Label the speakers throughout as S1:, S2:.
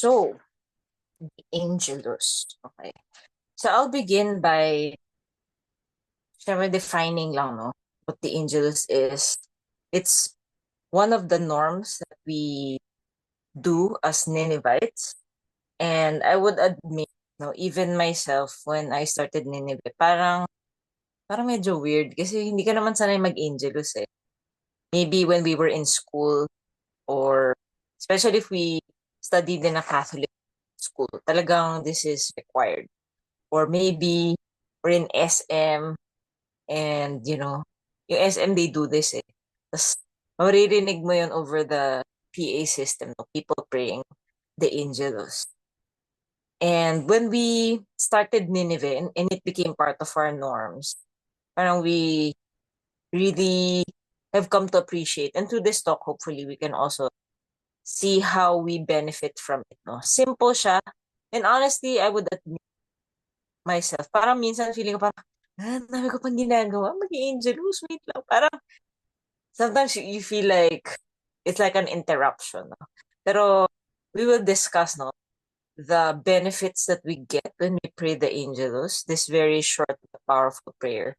S1: So, the Angelus. Okay. So, I'll begin by syempre defining lang, no? What the Angelus is. It's one of the norms that we do as Ninevites. And I would admit, no, even myself, when I started Nineveh, parang medyo weird kasi hindi ka naman sanay mag-Angelus eh. Maybe when we were in school or especially if we studied in a Catholic school, talagang this is required. Or maybe we're in SM and, yung SM, they do this eh. Tapos, maririnig mo yun over the PA system, no? People praying the Angelus. And when we started Nineveh and it became part of our norms, parang we really have come to appreciate. And through this talk, hopefully, we can also see how we benefit from it. No? Simple siya. And honestly, I would admit myself, parang minsan feeling ko parang, dami ko pang ginagawa, mag-Angelus, wait lang. Parang sometimes you feel like it's like an interruption. No? Pero we will discuss no the benefits that we get when we pray the Angelus, this very short but powerful prayer.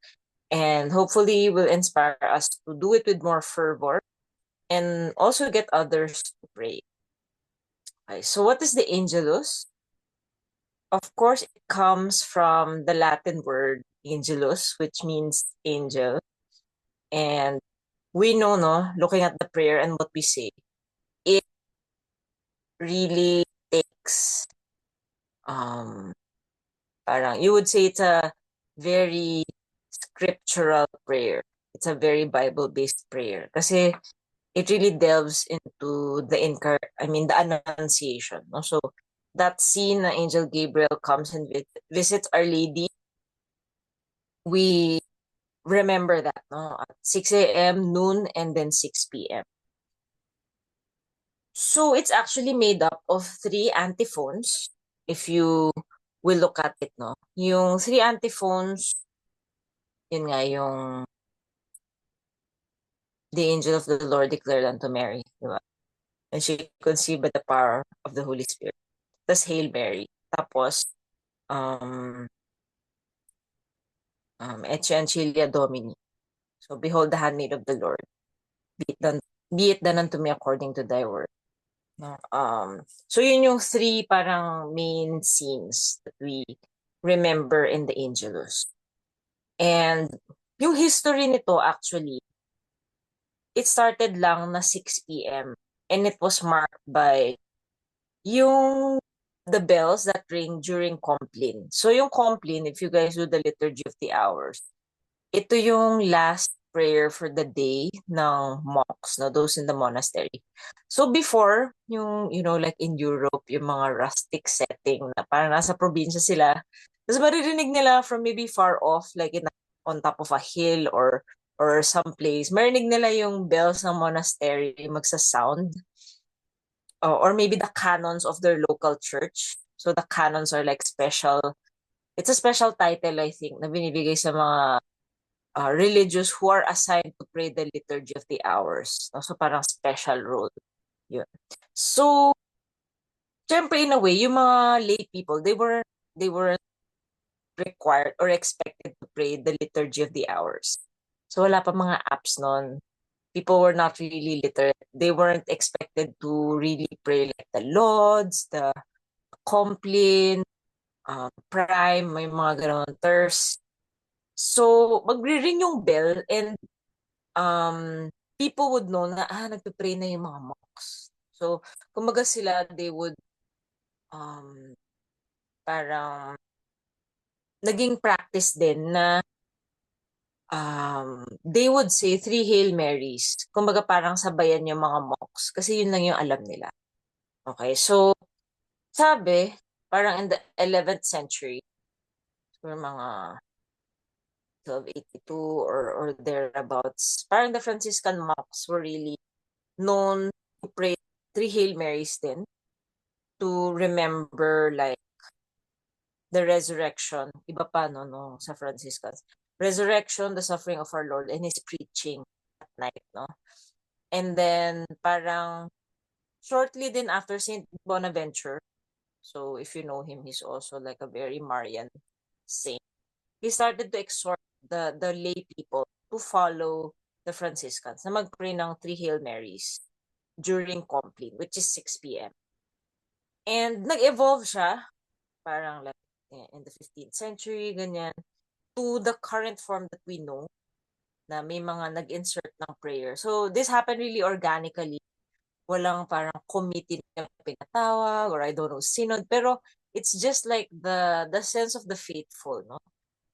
S1: And hopefully will inspire us to do it with more fervor and also get others to pray. Okay, so what is the Angelus? Of course, it comes from the Latin word angelus, which means angel. And we know, no, looking at the prayer and what we say, it really takes, um, parang, you would say it's a very scriptural prayer. It's a very Bible-based prayer. Kasi it really delves into the Annunciation. No? So, that scene na Angel Gabriel comes and visits Our Lady, we remember that, no? At 6 a.m., noon, and then 6 p.m. So it's actually made up of three antiphons. If you will look at it, no? Yung three antiphons, yun nga, yung the angel of the Lord declared unto Mary, di ba? And she conceived by the power of the Holy Spirit. Tapos Hail Mary. Tapos, um, Ecce Ancilia Domini. So, behold the handmaid of the Lord. Be it done unto me according to thy word. No? So yun yung three parang main scenes that we remember in the Angelus. And yung history nito actually, it started lang na 6 p.m. and it was marked by yung the bells that ring during Compline. So yung Compline, if you guys do the Liturgy of the Hours, ito yung last prayer for the day ng monks, no, those in the monastery. So before, like in Europe, yung mga rustic setting na parang nasa probinsya sila, tapos maririnig nila from maybe far off, like on top of a hill or someplace, marinig nila yung bells ng monastery magsa-sound. Or maybe the canons of their local church. So the canons are like it's a special title, I think, na binibigay sa mga religious who are assigned to pray the liturgy of the hours. No? So parang special role. Yun. So, syempre in a way, yung mga lay people, they were required or expected to pray the liturgy of the hours. So wala pa mga apps noon. People were not really literate. They weren't expected to really pray like the Lauds, the Compline, Prime, may mga ganon, Terce. So, magre-ring yung bell and people would know na, nagpe-pray na yung mga monks. So, kumbaga sila, they would, um, parang, naging practice din na, they would say three Hail Marys. Kumbaga parang sabayan yung mga monks kasi yun lang yung alam nila. Okay, so, sabi, parang in the 11th century, or mga 1282 or thereabouts, parang the Franciscan monks were really known to pray three Hail Marys din to remember like the resurrection. Iba pa no sa Franciscans. Resurrection, the suffering of our Lord, and His preaching at night, no? And then parang shortly din after Saint Bonaventure, So if you know him, he's also like a very Marian saint. He started to exhort the lay people to follow the Franciscans na mag-pray ng 3 Hail Marys during Compline, which is 6 p.m. And nag-evolve siya, parang like in the 15th century, ganyan, to the current form that we know, na may mga nag-insert ng prayer. So this happened really organically. Walang parang committee na pinatawag or I don't know, synod. Pero it's just like the sense of the faithful, no?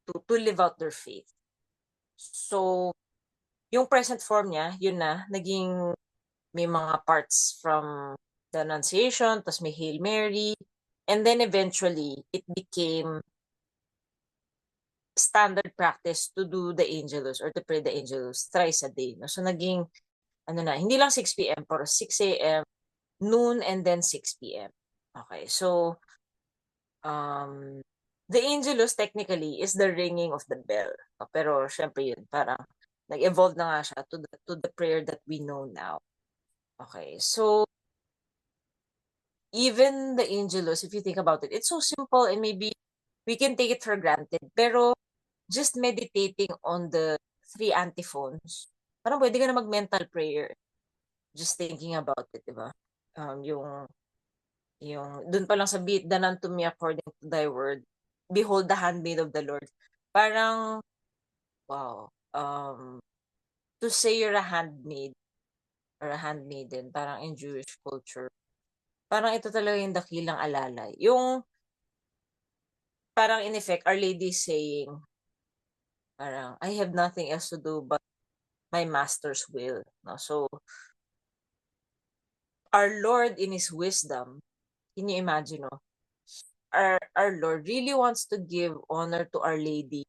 S1: To live out their faith. So, yung present form niya, yun na, naging may mga parts from the Annunciation, tapos may Hail Mary, and then eventually, it became standard practice to do the Angelus or to pray the Angelus thrice a day. No? So, naging, ano na, hindi lang 6 p.m., pero 6 a.m., noon, and then 6 p.m. Okay, so, um, the Angelus technically is the ringing of the bell. No? Pero, syempre yun, parang, nag-evolve na nga siya to the prayer that we know now. Okay, so even the Angelus, if you think about it, it's so simple and maybe we can take it for granted. Pero just meditating on the three antiphons, parang pwede ka na mag-mental prayer. Just thinking about it, di ba? Yung, dun pa lang sa be it done unto me according to thy word. Behold the handmaid of the Lord. Parang, wow. To say you're a handmaid or a handmaiden, parang in Jewish culture, parang ito talaga yung dakilang alalay. Yung parang in effect, Our Lady saying, parang, I have nothing else to do but my master's will. No? So, our Lord in His wisdom, can you imagine, no? Our Lord really wants to give honor to Our Lady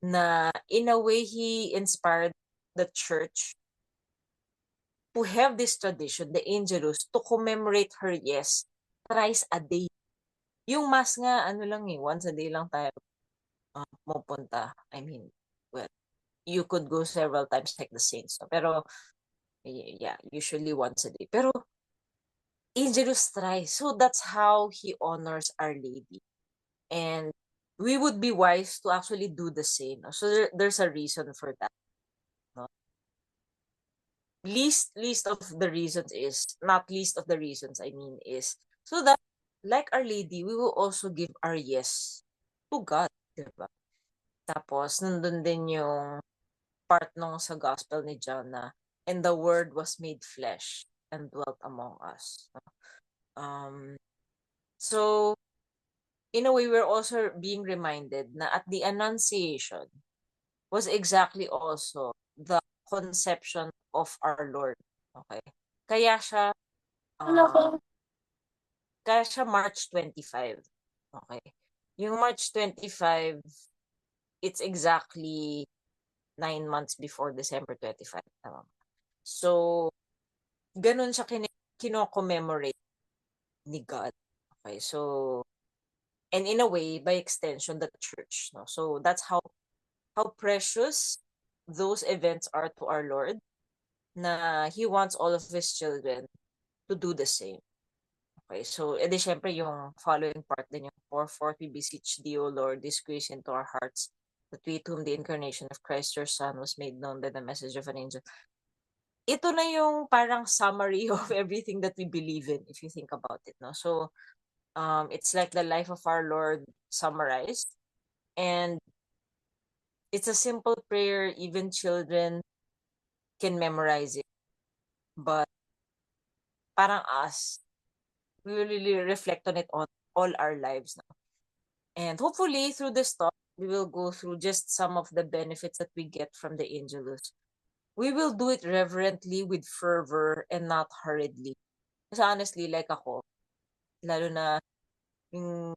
S1: na in a way He inspired the church to have this tradition, the Angelus, to commemorate her, yes, thrice a day. Yung mass nga, ano lang once a day lang tayo pupunta. I mean, well, you could go several times like the saints. No? Pero, yeah, usually once a day. Pero, Angelus thrice. So, that's how he honors Our Lady. And we would be wise to actually do the same. No? So, there's a reason for that. No? Least of the reasons is, not least of the reasons, I mean, is, so that, like Our Lady, we will also give our yes to God. Diba? Tapos, nandun din yung part nung sa Gospel ni John na, and the Word was made flesh and dwelt among us. Um, so, in a way, we're also being reminded na at the Annunciation was exactly also the conception of our Lord. Okay? Kaya siya, uh, kaya siya March 25. Okay? Yung March 25, it's exactly 9 months before December 25. So, ganun siya kino-commemorate ni God. Okay, so, and in a way, by extension, the church. No? So, that's how precious those events are to our Lord, na He wants all of His children to do the same. Okay, so, edi syempre yung following part din yung, forth we beseech thee, O Lord, this grace into our hearts, that we to whom the incarnation of Christ your Son was made known by the message of an angel. Ito na yung parang summary of everything that we believe in, if you think about it. No? So, it's like the life of our Lord summarized. And it's a simple prayer, even children can memorize it. But parang us, we will really reflect on it on all our lives now. And hopefully through this talk, we will go through just some of the benefits that we get from the Angelus. We will do it reverently, with fervor, and not hurriedly. Kasi honestly, like ako, lalo na yung,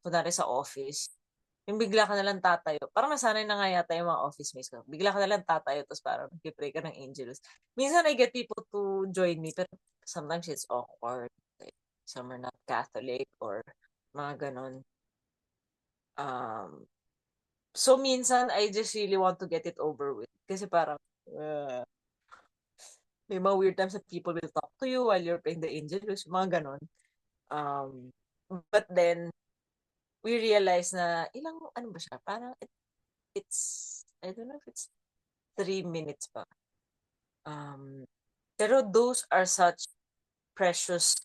S1: kunwari sa office, yung bigla ka nalang tatayo. Parang nasanay na nga yata yung mga office mates ko. Bigla ka nalang tatayo, tapos parang nag-pray ka ng Angelus. Minsan I get people to join me, pero sometimes it's awkward. Like, some are not Catholic or mga ganon. So minsan, I just really want to get it over with. Kasi parang, may mga weird times that people will talk to you while you're playing the Angelus, mga ganon. Um, but then, we realized na ilang, ano ba siya, parang it's, I don't know if it's 3 minutes pa. Pero those are such precious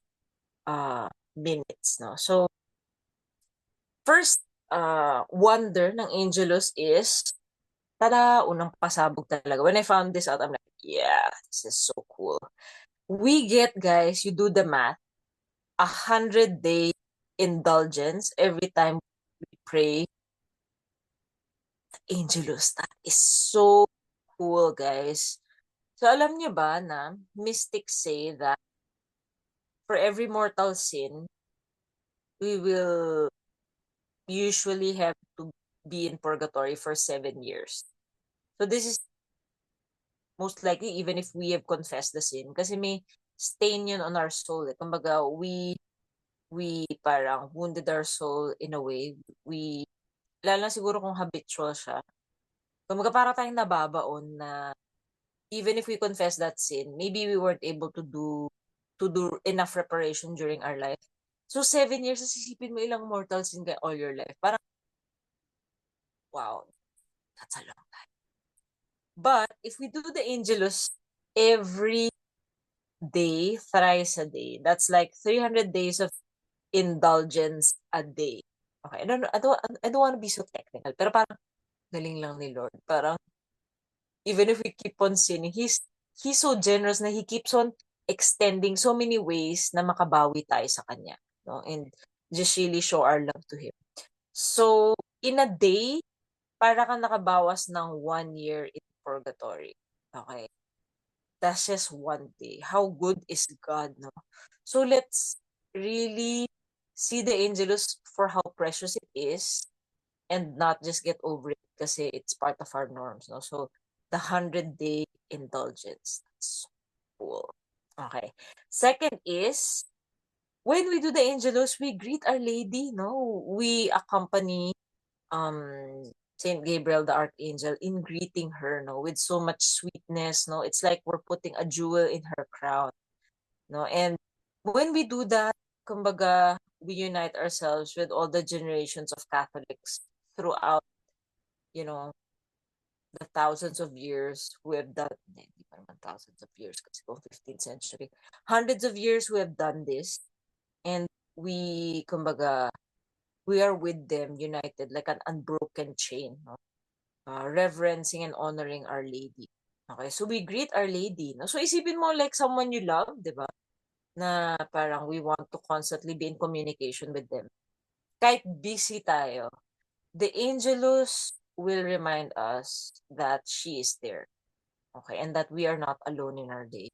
S1: minutes, no? So, first wonder ng Angelus is, tada, unang pasabog talaga. When I found this out, I'm like, yeah, this is so cool. We get, guys, you do the math, 100-day indulgence every time we pray Angelus. That is so cool, guys. So, alam niyo ba na mystics say that for every mortal sin, we will usually have to be in purgatory for 7 years. So, this is most likely even if we have confessed the sin. Kasi may stain yun on our soul. Eh. Kumbaga, we parang wounded our soul in a way. Lalo na siguro kung habitual siya. Kumbaga, para tayong nababaon na even if we confess that sin, maybe we weren't able to do enough reparation during our life. So 7 years, isipin mo ilang mortal sin ka all your life. Parang, wow, that's a long time. But if we do the Angelus every day, thrice a day, that's like 300 days of indulgence a day. Okay, I don't want to be so technical, pero parang galing lang ni Lord. Parang even if we keep on sinning, he's so generous na he keeps on extending so many ways na makabawi tayo sa kanya, no? And just really show our love to him. So, in a day, para kang nakabawas ng 1 year in purgatory. Okay? That's just one day. How good is God, no? So, let's really see the Angelus for how precious it is and not just get over it kasi it's part of our norms, no? So, the 100-day indulgence. That's so cool. Okay. Second is, when we do the Angelus, we greet Our Lady, no? We accompany Saint Gabriel the Archangel in greeting her, no? With so much sweetness, no? It's like we're putting a jewel in her crown, no? And when we do that, kumbaga, we unite ourselves with all the generations of Catholics throughout, you know, the thousands of years who have done, hindi pa naman thousands of years kasi kung 15th century, hundreds of years who have done this, and kumbaga, we are with them united like an unbroken chain, no? Reverencing and honoring Our Lady. Okay, so we greet Our Lady, no? So isipin mo like someone you love, di ba? Na parang we want to constantly be in communication with them. Kahit busy tayo, the Angelus will remind us that she is there. Okay, and that we are not alone in our day.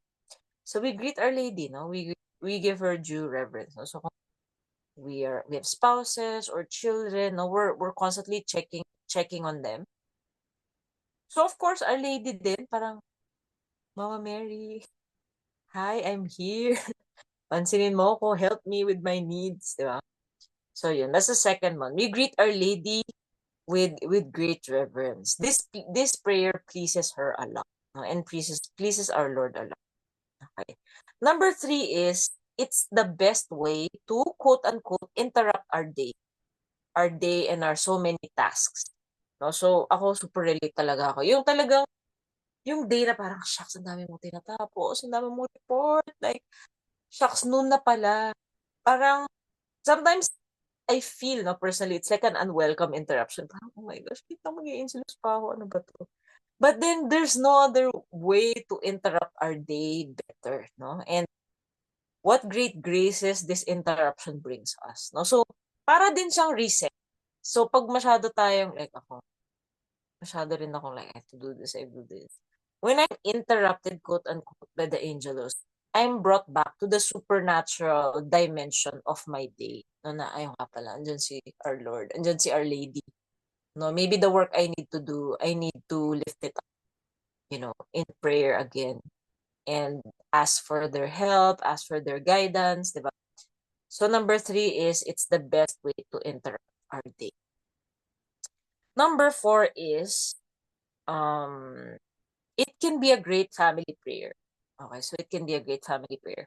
S1: So we greet Our Lady, no? We give her due reverence. No? So we have spouses or children, no? We're constantly checking on them. So of course, Our Lady din, parang, Mama Mary, hi, I'm here. Pansinin mo ako, help me with my needs, di ba? So yun, that's the second one. We greet Our Lady with great reverence. This prayer pleases her a lot, no? And pleases our Lord a lot. Okay. Number 3 is, it's the best way to quote unquote interrupt our day and our so many tasks. No? So ako super relate talaga ako. Yung talagang yung day na parang shucks, ang dami mong tinatapos, ang dami mong report, like shucks, noon na pala. Parang sometimes I feel, no, personally, it's like an unwelcome interruption. Parang, oh my gosh, kita mag-i-insulus pa ako, ano ba to? But then there's no other way to interrupt our day better, no? And what great graces this interruption brings us, no? So, para din siyang reset. So, pag masyado tayong, like ako, masyado rin akong like, I have to do this, I have to do this. When I'm interrupted, quote unquote, by the angelos, I'm brought back to the supernatural dimension of my day. No, na, ayun nga pala, andyan si our Lord, andyan si Our Lady. No, maybe the work I need to do, I need to lift it up, in prayer again. And ask for their help, ask for their guidance, diba? So number 3 is, it's the best way to interrupt our day. Number 4 is, it can be a great family prayer. Okay, so it can be a great family prayer.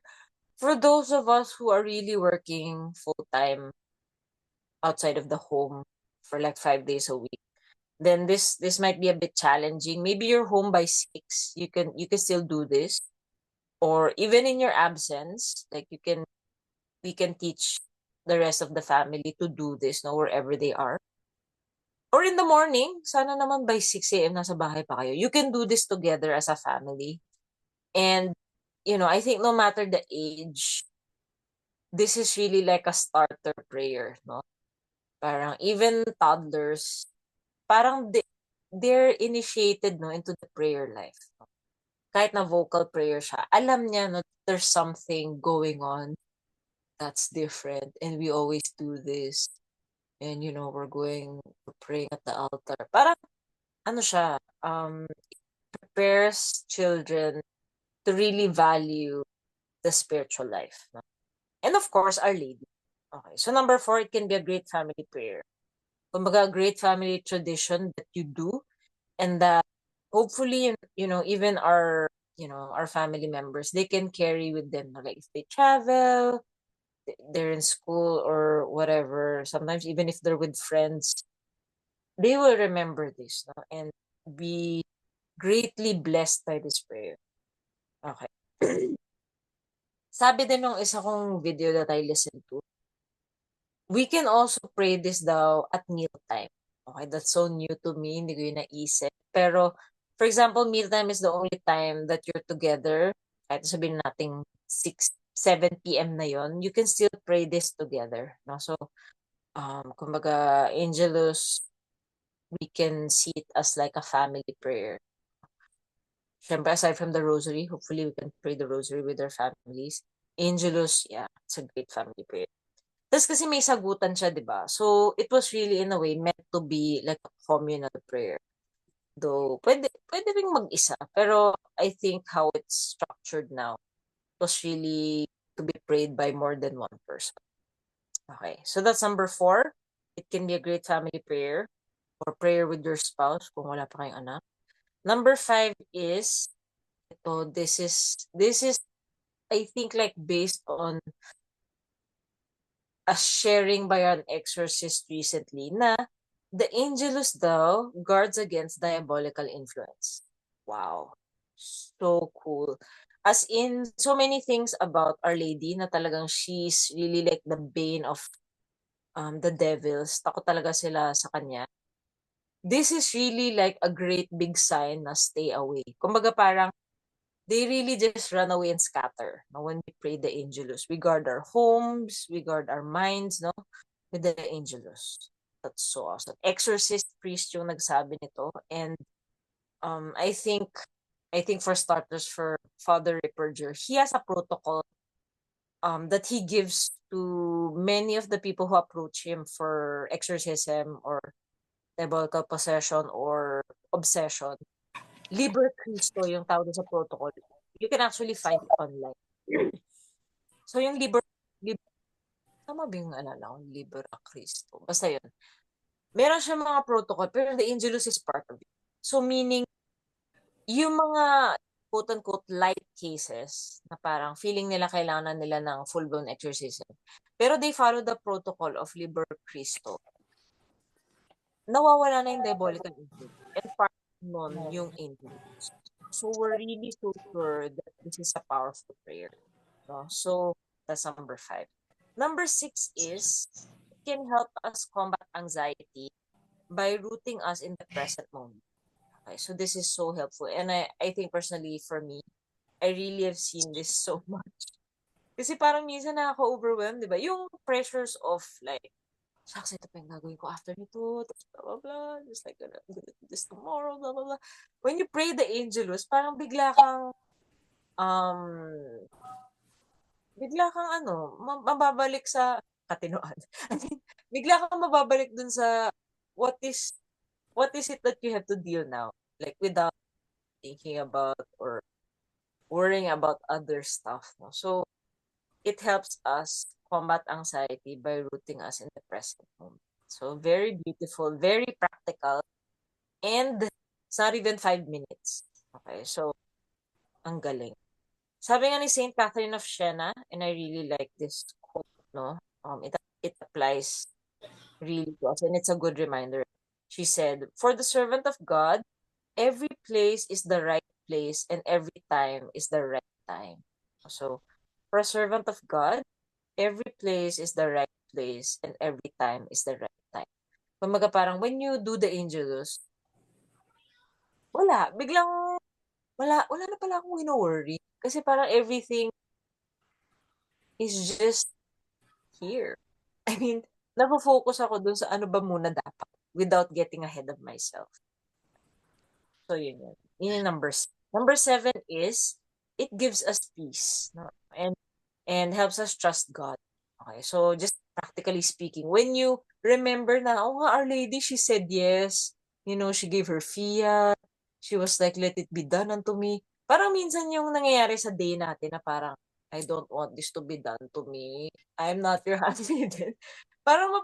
S1: For those of us who are really working full time outside of the home for like 5 days a week, then this might be a bit challenging. Maybe you're home by 6. You can still do this. Or even in your absence, like we can teach the rest of the family to do this, no, wherever they are. Or in the morning, sana naman by 6 a.m. nasa bahay pa kayo. You can do this together as a family. And, I think no matter the age, this is really like a starter prayer, no? Parang even toddlers, parang they're initiated, no, into the prayer life. No? Kahit na vocal prayer siya, alam niya, no, there's something going on that's different. And we always do this. And, we're praying at the altar. Parang, ano siya, prepares children to really value the spiritual life. No? And of course, Our Lady. Okay, so number 4, it can be a great family prayer. Kumbaga, a great family tradition that you do, and that hopefully, even our family members, they can carry with them. No? Like if they travel, they're in school or whatever, sometimes even if they're with friends, they will remember this, no? And be greatly blessed by this prayer. Okay. Sabi din nung isa kong video that I listened to, we can also pray this daw at mealtime. Okay, that's so new to me, hindi ko yun naisip. Pero, for example, mealtime is the only time that you're together. Kahit sabihin natin 6, 7 p.m. na yon, you can still pray this together. No? So, kumbaga, Angelus, we can see it as like a family prayer. Syempre, aside from the rosary, hopefully we can pray the rosary with our families. Angelus, yeah, it's a great family prayer. Tapos kasi may sagutan siya, di ba? So, it was really, in a way, meant to be like a communal prayer. Though, pwede ring mag-isa. Pero, I think how it's structured now, it was really to be prayed by more than one person. Okay, so that's number 4. It can be a great family prayer or prayer with your spouse kung wala pa kayong anak. Number 5 is, this is, I think, like based on a sharing by an exorcist recently na the Angelus daw guards against diabolical influence. Wow. So cool. As in, so many things about Our Lady na talagang she's really like the bane of the devils. Takot talaga sila sa kanya. This is really like a great big sign na stay away. Kumbaga parang they really just run away and scatter, no? When we pray the Angelus. We guard our homes, we guard our minds, no? With the Angelus. That's so awesome. Exorcist priest yung nagsabi nito. And I think for starters, for Father Ripperger, he has a protocol that he gives to many of the people who approach him for exorcism or diabolical possession or obsession. Liber Cristo yung tawag sa protocol. You can actually find it online. So yung tama ba yung alala ko? Liber Cristo. Basta yun. Meron siya mga protocol, pero the Angelus is part of it. So meaning, yung mga quote-unquote light cases na parang feeling nila kailangan nila ng full-blown exorcism. Pero they follow the protocol of Liber Cristo. Nawawala na yung diabolical influence. And part nun yung Angelus. So we're really so sure that this is a powerful prayer. No? So that's number 5. Number 6 is, it can help us combat anxiety by rooting us in the present moment. Okay, so this is so helpful. And I think personally for me, I really have seen this so much. Kasi parang minsan nakaka-overwhelm, di ba? Yung pressures of like, shucks, ito pa yung gagawin ko after nito, tapos blah, blah, blah, just like, I'm gonna do this tomorrow, blah, blah, blah. When you pray the Angelus, parang um, mababalik sa katinoan. I mean, bigla kang mababalik dun sa what is what is it that you have to deal now? Like without thinking about or worrying about other stuff. No? So it helps us combat anxiety by rooting us in the present moment. So very beautiful, very practical, and it's not even 5 minutes. Okay, so ang galing. Sabi nga ni Saint Catherine of Siena, and I really like this quote, no? It applies really to us, and it's a good reminder. She said, "For the servant of God, every place is the right place, and every time is the right time." So, for a servant of God, every place is the right place, and every time is the right time. Kumbaga parang when you do the Angelus, biglang wala na pala akong wino-worry. Kasi parang everything is just here. I mean, nafo-focus ako dun sa ano ba muna dapat without getting ahead of myself. So, yun yun. Yun yung number 6. Number 7 is, it gives us peace. No? And helps us trust God. Okay, so just practically speaking, when you remember na, oh nga, Our Lady, she said yes. You know, she gave her fiat. She was like, let it be done unto me. Parang minsan yung nangyayari sa day natin na parang, I don't want this to be done to me. I'm not your handmaiden. Parang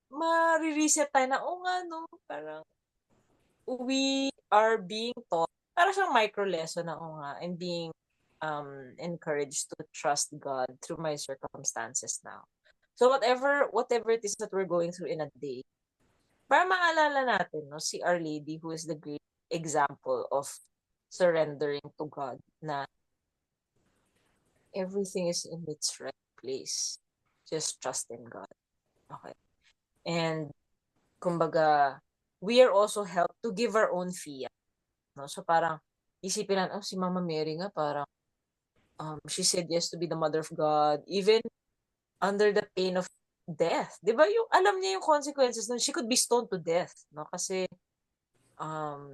S1: ma-reset tayo na, oh nga, no, parang, we are being taught, para siyang micro lesson na, oh nga, I'm being encouraged to trust God through my circumstances now. So whatever it is that we're going through in a day, para maalala natin, no, si Our Lady, who is the great example of surrendering to God, na everything is in its right place. Just trust in God. Okay. And kumbaga, we are also helped to give our own fiat. No? So parang isipin natin, oh, si Mama Mary nga parang she said yes to be the mother of God, even under the pain of death. 'Di ba? Yung alam niya yung consequences nun. She could be stoned to death, no? Kasi um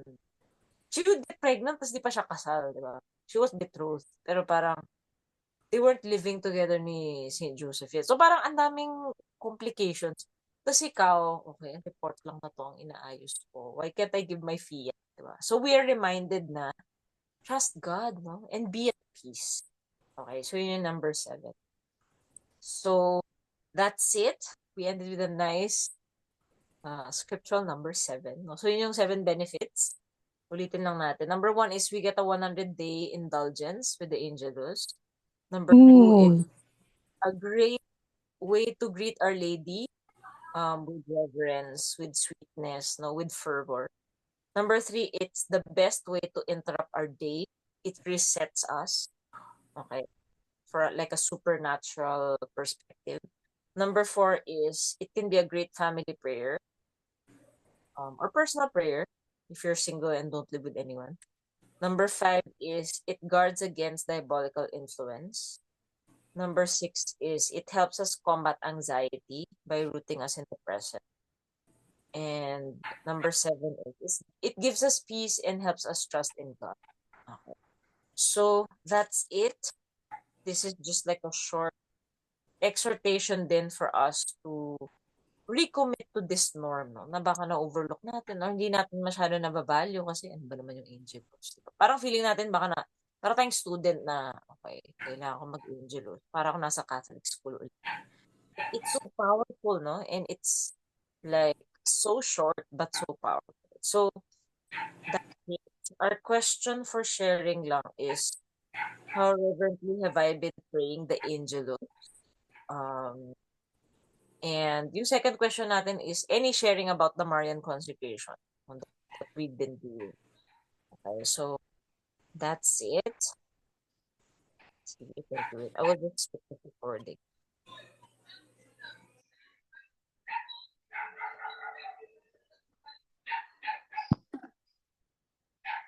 S1: she would get pregnant tapos di pa siya kasal, 'di ba? She was betrothed. Pero parang they weren't living together ni Saint Joseph yet. So parang ang daming complications. Tapos ikaw, okay, report lang na to ang inaayos ko. Why can't I give my fiat, 'di ba? So we are reminded na trust God, no? And be at peace. Okay, so yun yung number 7. So that's it. We ended with a nice scriptural number 7. No? So yun yung 7 benefits. Ulitin lang natin. Number 1 is we get a 100-day indulgence with the Angelus. Number 2 is
S2: Ooh.
S1: a great way to greet Our Lady, with reverence, with sweetness, no, with fervor. Number 3, it's the best way to interrupt our day. It resets us. Okay. For like a supernatural perspective. Number 4 is it can be a great family prayer, or personal prayer if you're single and don't live with anyone. Number 5 is it guards against diabolical influence. Number 6 is it helps us combat anxiety by rooting us in the present. And number 7 is it gives us peace and helps us trust in God. Okay. So that's it. This is just like a short exhortation then for us to recommit to this norm, no? Na baka na-overlook natin or hindi natin masyado nabavalue kasi ano ba naman yung Angelus, diba? Parang feeling natin baka parang tayong student na, okay, kailangan ko mag-Angelus. Para ako nasa Catholic school ulit. It's so powerful, no? And it's like so short but so powerful. So, that's it. Our question for sharing lang is, how reverently have I been praying the Angelus? Um, And yung second question natin is any sharing about the Marian consecration on that we've been doing. Okay, so that's it. See if I can do it. I will just stick with recording.